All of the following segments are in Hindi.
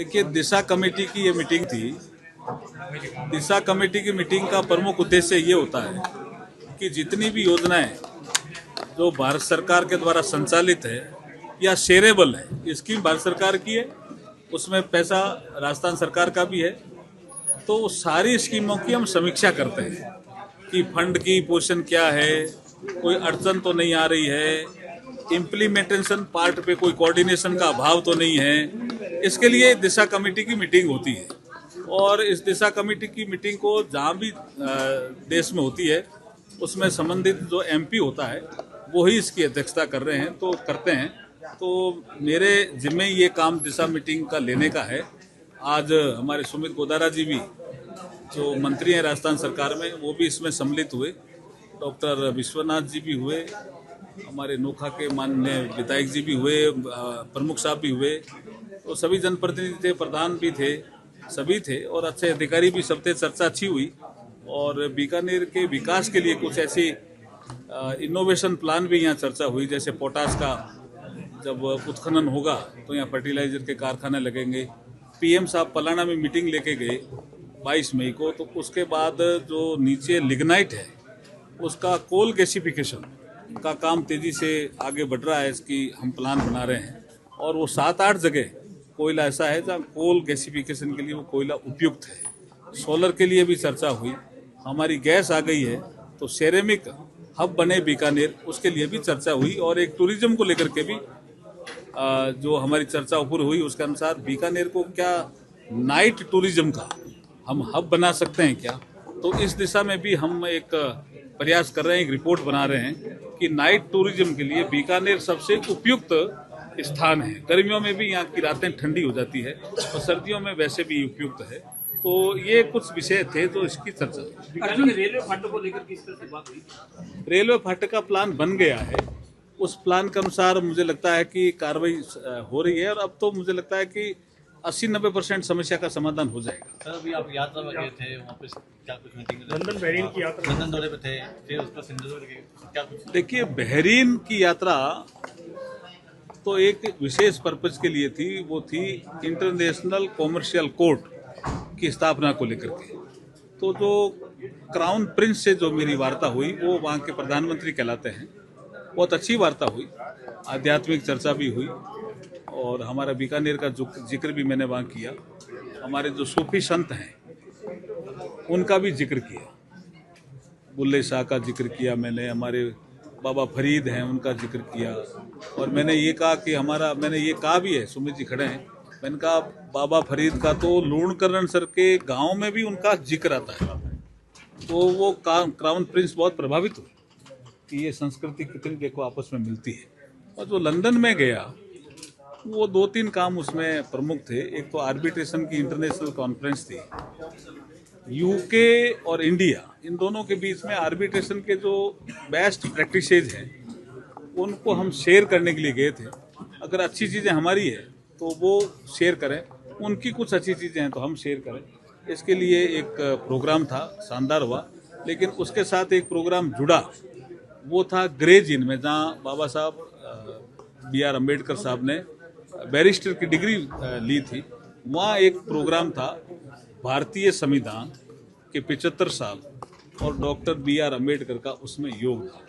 देखिए, दिशा कमेटी की ये मीटिंग थी। दिशा कमेटी की मीटिंग का प्रमुख उद्देश्य ये होता है कि जितनी भी योजनाएं जो भारत सरकार के द्वारा संचालित है या शेयरेबल है, ये स्कीम भारत सरकार की है, उसमें पैसा राजस्थान सरकार का भी है, तो सारी स्कीमों की हम समीक्षा करते हैं कि फंड की पोजीशन क्या है, कोई अड़चन तो नहीं आ रही है, इम्प्लीमेंटेशन पार्ट पे कोई कोऑर्डिनेशन का अभाव तो नहीं है। इसके लिए दिशा कमेटी की मीटिंग होती है और इस दिशा कमेटी की मीटिंग को जहाँ भी देश में होती है उसमें संबंधित जो एमपी होता है वो ही इसकी अध्यक्षता कर रहे हैं, तो करते हैं। तो मेरे जिम्मे ये काम दिशा मीटिंग का लेने का है। आज हमारे सुमित गोदारा जी भी जो मंत्री हैं राजस्थान सरकार में, वो भी इसमें सम्मिलित हुए। डॉक्टर विश्वनाथ जी भी हुए, हमारे नोखा के माननीय विधायक जी भी हुए, प्रमुख साहब भी हुए, तो सभी जनप्रतिनिधि थे, प्रधान भी थे, सभी थे और अच्छे अधिकारी भी सब थे। चर्चा अच्छी हुई और बीकानेर के विकास के लिए कुछ ऐसी इनोवेशन प्लान भी यहाँ चर्चा हुई, जैसे पोटास का जब उत्खनन होगा तो यहाँ फर्टिलाइजर के कारखाने लगेंगे। पीएम साहब पलाना में मीटिंग लेके गए 22 मई को, तो उसके बाद जो नीचे लिग्नाइट है उसका कोल गैसिफिकेशन का काम तेजी से आगे बढ़ रहा है। इसकी हम प्लान बना रहे हैं और वो 7-8 जगह कोयला ऐसा है जहाँ कोल गैसिफिकेशन के लिए वो कोयला उपयुक्त है। सोलर के लिए भी चर्चा हुई, हमारी गैस आ गई है तो सेरेमिक हब बने बीकानेर, उसके लिए भी चर्चा हुई। और एक टूरिज्म को लेकर के भी जो हमारी चर्चा ऊपर हुई उसके अनुसार बीकानेर को क्या नाइट टूरिज्म का हम हब बना सकते हैं क्या, तो इस दिशा में भी हम एक प्रयास कर रहे हैं, एक रिपोर्ट बना रहे हैं कि नाइट टूरिज्म के लिए बीकानेर सबसे उपयुक्त स्थान है। गर्मियों में भी यहाँ की रातें ठंडी हो जाती है और सर्दियों में वैसे भी उपयुक्त है। तो ये कुछ विषय थे तो इसकी चर्चा। रेलवे फाटक को लेकर किस तरह से बात हुई? रेलवे फाटक का प्लान बन गया है, उस प्लान के अनुसार मुझे लगता है कि कार्रवाई हो रही है और अब तो मुझे लगता है कि 80-90% समस्या का समाधान हो जाएगा। सर, अभी आप यात्रा में गए थे, वहाँ पे क्या कुछ मीटिंग? लंदन बहरीन की यात्रा, लंदन दौरे पे थे, फिर उसका सिंधुदुर्ग गए, क्या कुछ? देखिए, बहरीन की यात्रा तो एक विशेष पर्पज के लिए थी, वो थी इंटरनेशनल कॉमर्शियल कोर्ट की स्थापना को लेकर के। तो जो क्राउन प्रिंस से जो मेरी वार्ता हुई वो वहाँ के प्रधानमंत्री कहलाते हैं, बहुत अच्छी वार्ता हुई, आध्यात्मिक चर्चा भी हुई और हमारा बीकानेर का जिक्र भी मैंने वहाँ किया। हमारे जो सूफी संत हैं उनका भी जिक्र किया, बुल्ले शाह का जिक्र किया मैंने, हमारे बाबा फरीद हैं उनका जिक्र किया। और मैंने ये कहा कि मैंने ये कहा भी है, सुमित जी खड़े हैं, मैंने कहा बाबा फरीद का तो लूणकरण सर के गांव में भी उनका जिक्र आता है। तो वो क्राउन प्रिंस बहुत प्रभावित हुए कि ये संस्कृति कितनी देखो आपस में मिलती है। और जो लंदन में गया वो 2-3 काम उसमें प्रमुख थे। एक तो आर्बिट्रेशन की इंटरनेशनल कॉन्फ्रेंस थी, यूके और इंडिया इन दोनों के बीच में आर्बिट्रेशन के जो बेस्ट प्रैक्टिसेज हैं उनको हम शेयर करने के लिए गए थे। अगर अच्छी चीज़ें हमारी है तो वो शेयर करें, उनकी कुछ अच्छी चीज़ें हैं तो हम शेयर करें। इसके लिए एक प्रोग्राम था, शानदार हुआ। लेकिन उसके साथ एक प्रोग्राम जुड़ा, वो था ग्रे जिन में, जहाँ बाबा साहब BR अम्बेडकर साहब ने बैरिस्टर की डिग्री ली थी। वहाँ एक प्रोग्राम था भारतीय संविधान के 75 साल और डॉक्टर BR अम्बेडकर का उसमें योग था।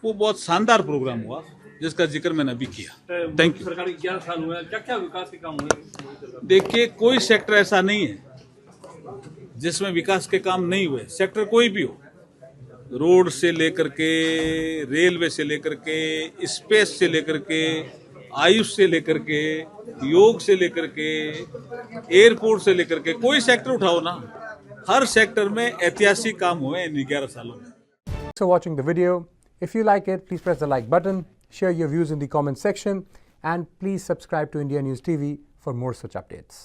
वो बहुत शानदार प्रोग्राम हुआ जिसका जिक्र मैंने अभी किया। Thank you. सरकार के 11 साल हुए, क्या क्या विकास के काम हुए? देखिए, कोई सेक्टर ऐसा नहीं है जिसमें विकास के काम नहीं हुए। सेक्टर कोई भी हो, रोड से लेकर के, रेलवे से लेकर के, स्पेस से लेकर के, आयुष से लेकर के, योग से लेकर के, एयरपोर्ट से लेकर के, कोई सेक्टर उठाओ ना, हर सेक्टर में ऐतिहासिक काम हुए इन 11 सालों में। Thanks for watching the video. If you like it, please press the like button, share your views in the comment section, and please subscribe to India News TV for more such updates.